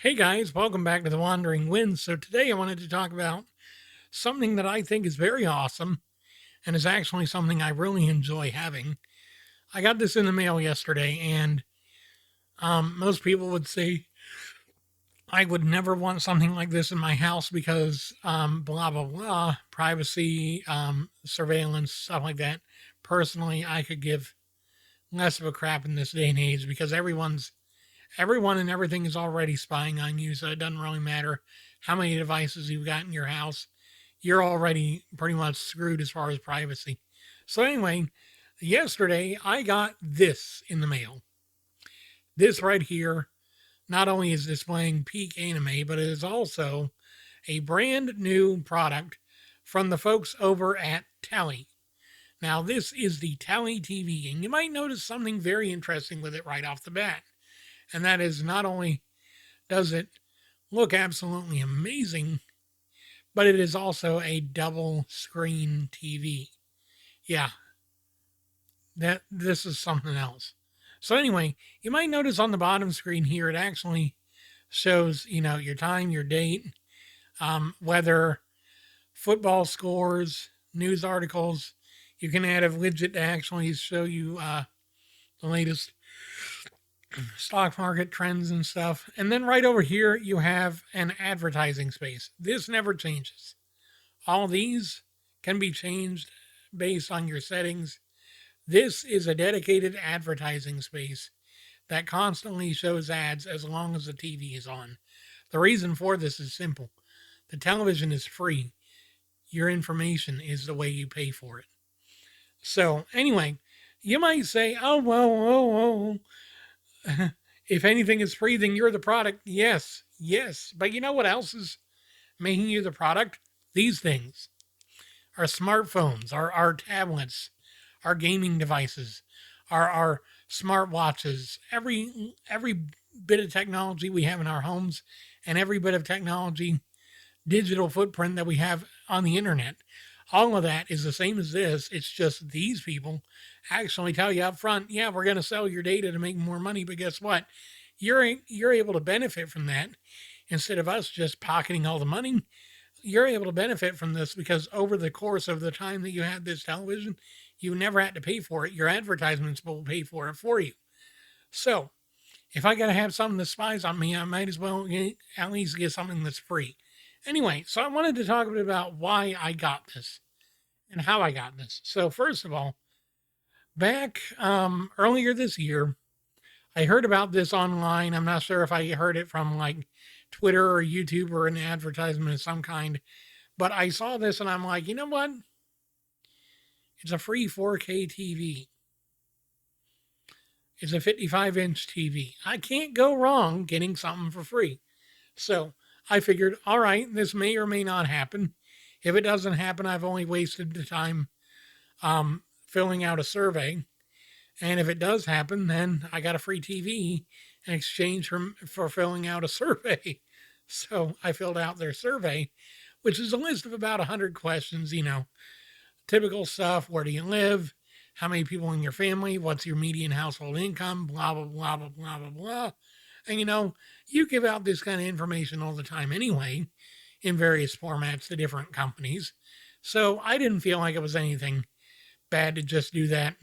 Hey guys, welcome back to the Wandering Winds. So today I wanted to talk about something that I think is very awesome and is actually something I really enjoy having. I got this in the mail yesterday, and most people would say I would never want something like this in my house because blah, blah, blah, privacy, surveillance, stuff like that. Personally, I could give less of a crap in this day and age because everyone and everything is already spying on you, so it doesn't really matter how many devices you've got in your house. You're already pretty much screwed as far as privacy. So, anyway, yesterday I got this in the mail. This right here not only is displaying peak anime, but it is also a brand new product from the folks over at Tally. Now, this is the Tally TV, and you might notice something very interesting with it right off the bat. And that is, not only does it look absolutely amazing, but it is also a double screen TV. Yeah, this is something else. So anyway, you might notice on the bottom screen here, it actually shows, your time, your date, weather, football scores, news articles. You can add a widget to actually show you the latest stock market trends and stuff. And then right over here, you have an advertising space. This never changes. All these can be changed based on your settings. This is a dedicated advertising space that constantly shows ads as long as the TV is on. The reason for this is simple. The television is free. Your information is the way you pay for it. So, anyway, you might say, oh, well, if anything is free, then you're the product. Yes, yes. But you know what else is making you the product? These things. Our smartphones, our tablets, our gaming devices, our smartwatches, every bit of technology we have in our homes, and every bit of technology, digital footprint that we have on the internet. All of that is the same as this. It's just these people actually tell you up front, yeah, we're going to sell your data to make more money. But guess what? You're able to benefit from that instead of us just pocketing all the money. You're able to benefit from this because over the course of the time that you had this television, you never had to pay for it. Your advertisements will pay for it for you. So if I got to have something that spies on me, I might as well at least get something that's free. Anyway, so I wanted to talk a bit about why I got this and how I got this. So first of all, back earlier this year, I heard about this online. I'm not sure if I heard it from like Twitter or YouTube or an advertisement of some kind, but I saw this and I'm like, you know what? It's a free 4K TV. It's a 55-inch TV. I can't go wrong getting something for free. So I figured, all right, this may or may not happen. If it doesn't happen, I've only wasted the time filling out a survey. And if it does happen, then I got a free TV in exchange for filling out a survey. So I filled out their survey, which is a list of about 100 questions, typical stuff. Where do you live? How many people in your family? What's your median household income? Blah, blah, blah, blah, blah, blah, blah. And you give out this kind of information all the time anyway, in various formats to different companies. So I didn't feel like it was anything bad to just do that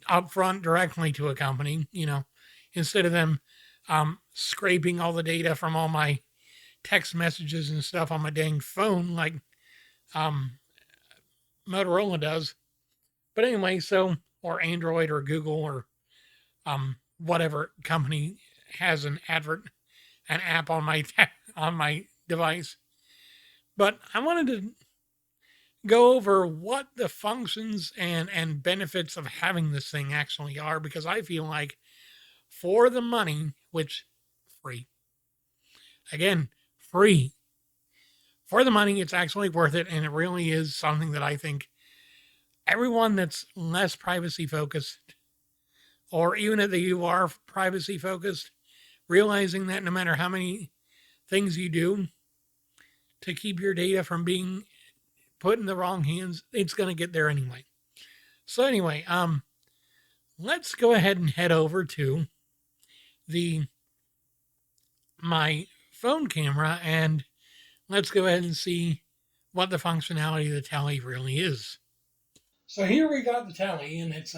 upfront directly to a company, instead of them scraping all the data from all my text messages and stuff on my dang phone like Motorola does. But anyway, or Android or Google or whatever company has an app on on my device. But I wanted to go over what the functions and benefits of having this thing actually are, because I feel like for the money, which free, again, free, for the money, it's actually worth it. And it really is something that I think everyone that's less privacy focused, or even if you are privacy focused, realizing that no matter how many things you do to keep your data from being put in the wrong hands, it's going to get there anyway. So anyway, let's go ahead and head over to the my phone camera, and let's go ahead and see what the functionality of the telly really is. So here we got the telly, and it's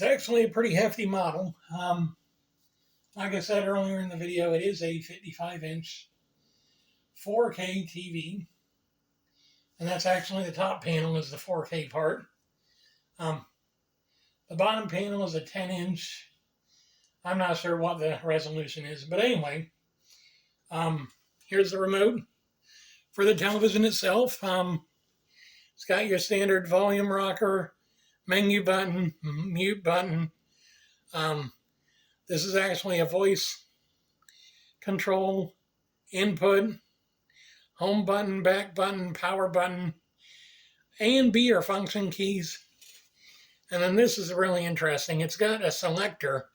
actually a pretty hefty model. Like I said earlier in the video, it is a 55-inch 4K TV, and that's actually the top panel is the 4K part. The bottom panel is a 10-inch. I'm not sure what the resolution is, but anyway, here's the remote for the television itself. It's got your standard volume rocker, menu button, mute button. This is actually a voice control input, home button, back button, power button. A and B are function keys. And then this is really interesting. It's got a selector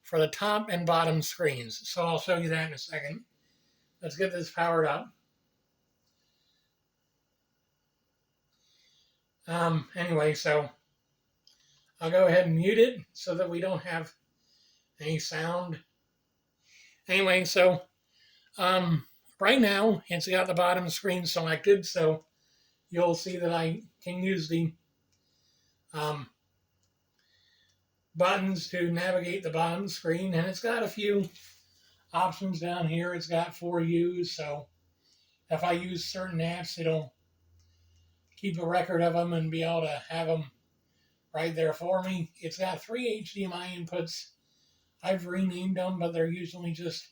for the top and bottom screens. So I'll show you that in a second. Let's get this powered up. Anyway, so I'll go ahead and mute it so that we don't have any sound. Anyway, so right now it's got the bottom screen selected, so you'll see that I can use the buttons to navigate the bottom screen, and it's got a few options down here. It's got for use, so if I use certain apps, it'll keep a record of them and be able to have them right there for me. It's got 3 HDMI inputs. I've renamed them, but they're usually just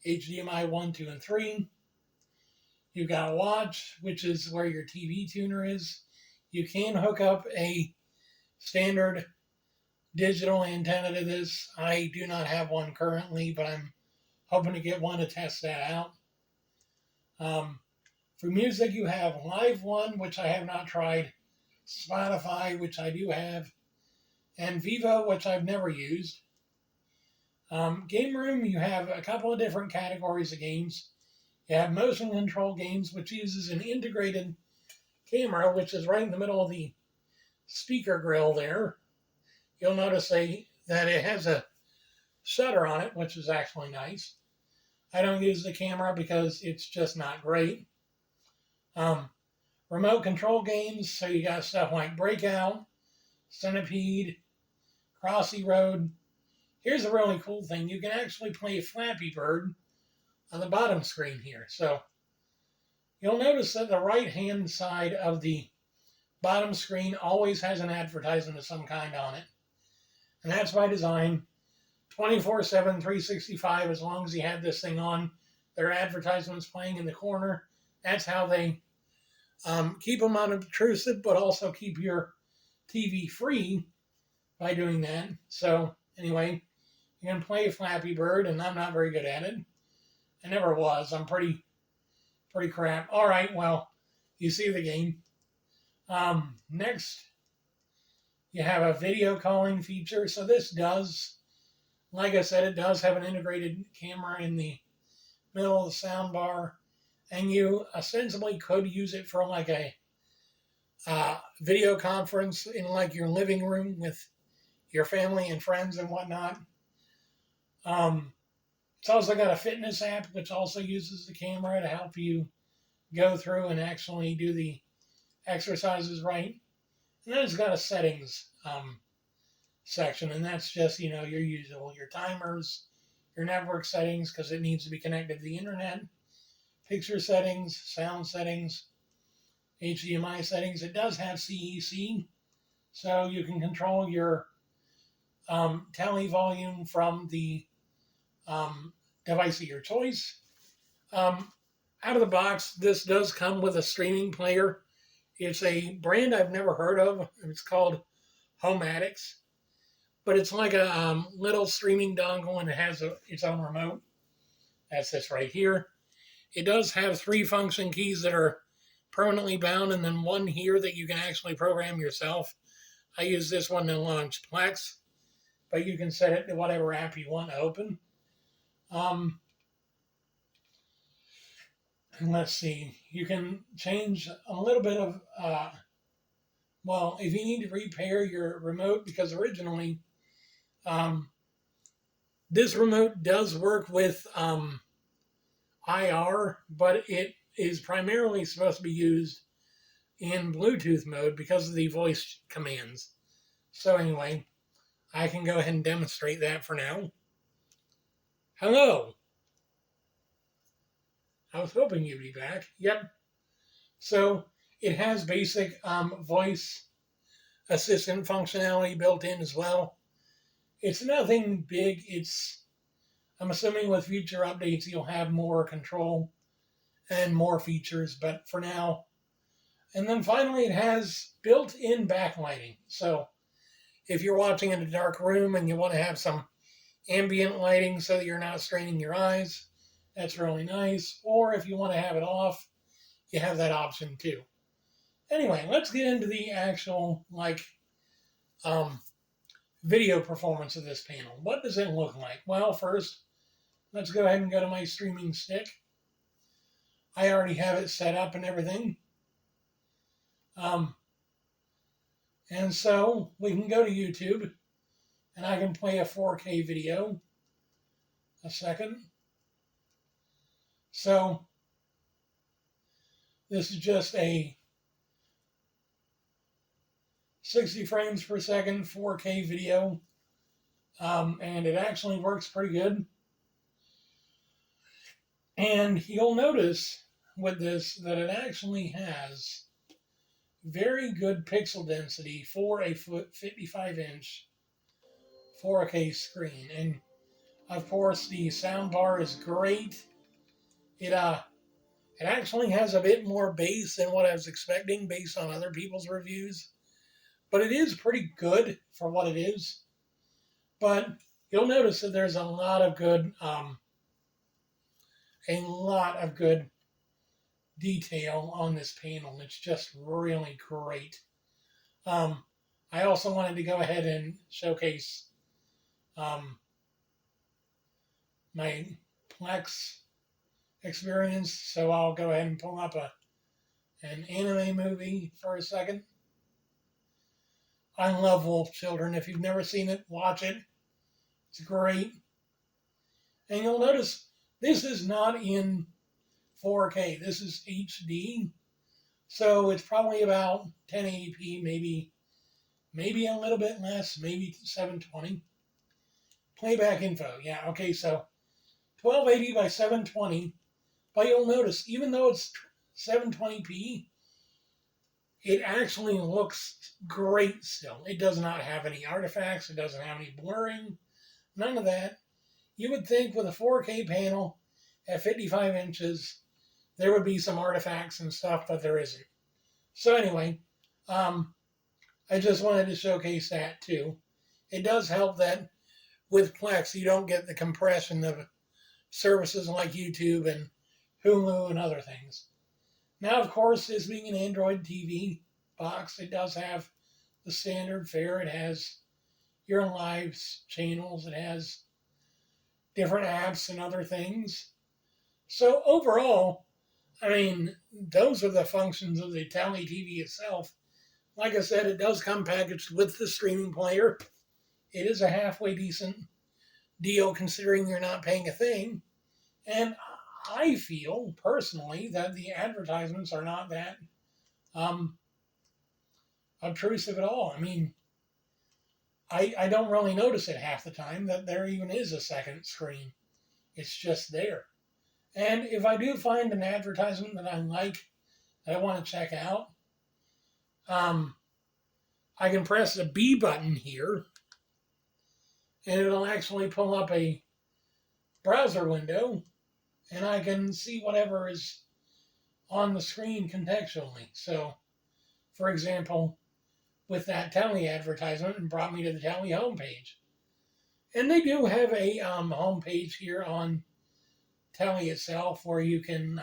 HDMI 1, 2, and 3. You've got a watch, which is where your TV tuner is. You can hook up a standard digital antenna to this. I do not have one currently, but I'm hoping to get one to test that out. For music, you have Live One, which I have not tried, Spotify, which I do have, and Vivo, which I've never used. Game Room, you have a couple of different categories of games. You have motion control games, which uses an integrated camera, which is right in the middle of the speaker grill there. You'll notice that it has a shutter on it, which is actually nice. I don't use the camera because it's just not great. Remote control games, so you got stuff like Breakout, Centipede, Crossy Road. Here's a really cool thing. You can actually play Flappy Bird on the bottom screen here. So you'll notice that the right-hand side of the bottom screen always has an advertisement of some kind on it. And that's by design. 24/7, 365, as long as you have this thing on, there are advertisements playing in the corner. That's how they keep them unobtrusive, but also keep your TV free by doing that. So anyway, you can play Flappy Bird, and I'm not very good at it. I never was. I'm pretty crap. All right, well, you see the game. Next, you have a video calling feature. So this does, like I said, it does have an integrated camera in the middle of the sound bar, and you ostensibly could use it for like a video conference in like your living room with your family and friends and whatnot. It's also got a fitness app, which also uses the camera to help you go through and actually do the exercises right. And then it's got a settings section, and that's just, your usual, your timers, your network settings, because it needs to be connected to the internet, picture settings, sound settings, HDMI settings. It does have CEC, so you can control your tele volume from the device of your choice. Out of the box, this does come with a streaming player. It's a brand I've never heard of. It's called 𝑳𝒊𝒆𝒄𝒐𝒗𝒆𝒓𝒚, but it's like a little streaming dongle, and it has its own remote. That's this right here. It does have 3 function keys that are permanently bound, and then one here that you can actually program yourself. I use this one to launch Plex, but you can set it to whatever app you want to open. Let's see, you can change a little bit of, if you need to repair your remote, because originally This remote does work with IR, but it is primarily supposed to be used in Bluetooth mode because of the voice commands. So anyway, I can go ahead and demonstrate that for now. Hello. I was hoping you'd be back. Yep. So it has basic voice assistant functionality built in as well. It's nothing big. I'm assuming with future updates you'll have more control and more features, but for now. And then finally it has built-in backlighting. So if you're watching in a dark room and you want to have some ambient lighting so that you're not straining your eyes, that's really nice. Or if you want to have it off, you have that option too. Anyway, let's get into the actual video performance of this panel. What does it look like? Well, first, let's go ahead and go to my streaming stick. I already have it set up and everything. And so we can go to YouTube and I can play a 4K video. A second. So this is just a 60 frames per second 4K video. And it actually works pretty good. And you'll notice with this that it actually has very good pixel density for a 55-inch 4K screen. And of course the soundbar is great. It actually has a bit more bass than what I was expecting based on other people's reviews. But it is pretty good for what it is. But you'll notice that there's a lot of good detail on this panel. It's just really great. I also wanted to go ahead and showcase my Plex experience, so I'll go ahead and pull up an anime movie for a second. I love Wolf Children. If you've never seen it, watch it. It's great. And you'll notice this is not in 4K. This is HD. So it's probably about 1080p, maybe a little bit less, maybe 720. Playback info. Yeah, okay, so 1280 by 720. But you'll notice, even though it's 720p, it actually looks great still. It does not have any artifacts. It doesn't have any blurring. None of that. You would think with a 4K panel at 55 inches, there would be some artifacts and stuff, but there isn't. So anyway, I just wanted to showcase that too. It does help that with Plex, you don't get the compression of services like YouTube and Hulu and other things. Now, of course, this being an Android TV box, it does have the standard fare. It has your live channels. It has different apps and other things. So overall, I mean, those are the functions of the Tally TV itself. Like I said, it does come packaged with the streaming player. It is a halfway decent deal considering you're not paying a thing. And I feel, personally, that the advertisements are not that obtrusive at all. I mean, I don't really notice it half the time that there even is a second screen. It's just there. And if I do find an advertisement that I like, that I want to check out, I can press the B button here, and it'll actually pull up a browser window, and I can see whatever is on the screen contextually. So, for example, with that Tally advertisement, it brought me to the Tally homepage. And they do have a homepage here on Tally itself where you can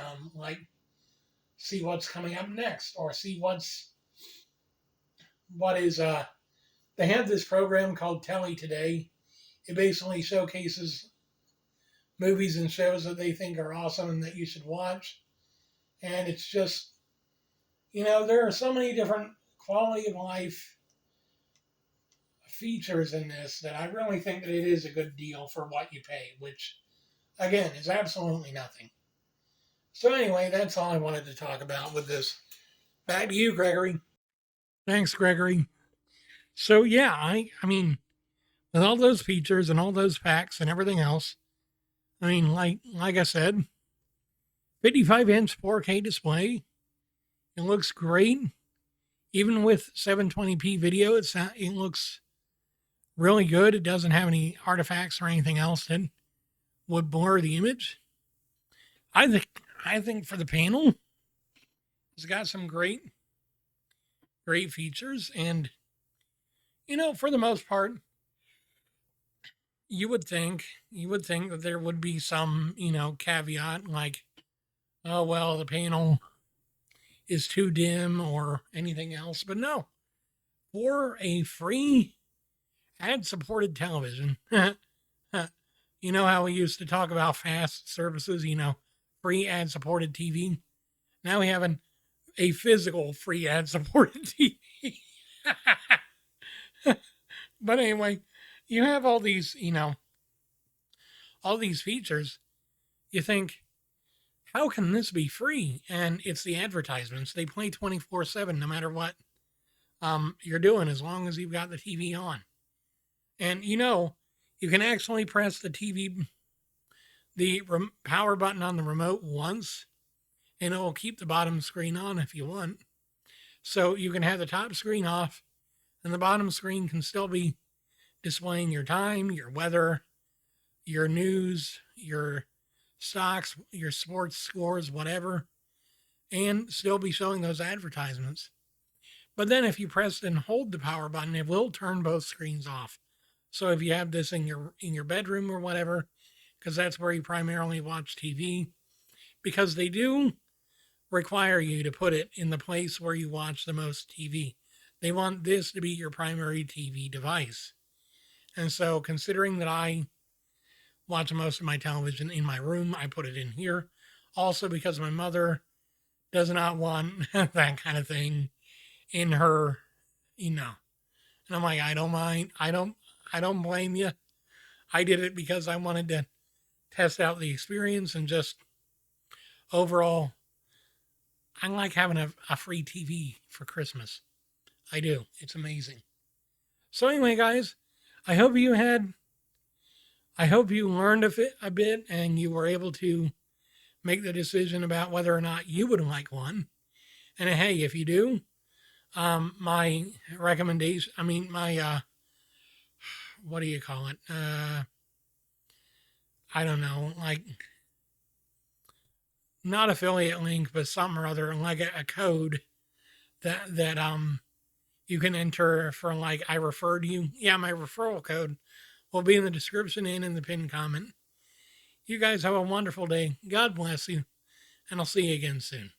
see what's coming up next or see they have this program called Tally Today. It basically showcases movies and shows that they think are awesome and that you should watch. And it's just, there are so many different quality of life features in this that I really think that it is a good deal for what you pay, which again is absolutely nothing. So anyway, that's all I wanted to talk about with this. Back to you, Gregory. Thanks, Gregory. So yeah, I mean, with all those features and all those packs and everything else, I mean, like I said, 55-inch 4K display. It looks great. Even with 720p video, it looks really good. It doesn't have any artifacts or anything else that would blur the image. I think for the panel, it's got some great features, and for the most part, you would think that there would be some caveat like, oh well, the panel is too dim or anything else, but no. For a free ad-supported television, you know how we used to talk about fast services, free ad-supported TV? Now we have a physical free ad-supported TV. But anyway, you have all these, all these features. You think, how can this be free? And it's the advertisements. They play 24/7 no matter what you're doing, as long as you've got the TV on. And you can actually press the power button on the remote once, and it will keep the bottom screen on if you want. So you can have the top screen off, and the bottom screen can still be displaying your time, your weather, your news, your stocks, your sports scores, whatever, and still be showing those advertisements. But then if you press and hold the power button, it will turn both screens off. So if you have this in your bedroom or whatever, because that's where you primarily watch TV, because they do require you to put it in the place where you watch the most TV. They want this to be your primary TV device. And so considering that I watch most of my television in my room, I put it in here. Also because my mother does not want that kind of thing in her, And I'm like, I don't mind. I don't blame you. I did it because I wanted to test out the experience, and just overall, I like having a free TV for Christmas. I do. It's amazing. So anyway, guys, I hope you learned a bit, and you were able to make the decision about whether or not you would like one. And hey, if you do, my recommendation, what do you call it? I don't know, like, not affiliate link, but something or other, like a code that you can enter for, like, I referred you. Yeah, my referral code will be in the description and in the pinned comment. You guys have a wonderful day. God bless you, and I'll see you again soon.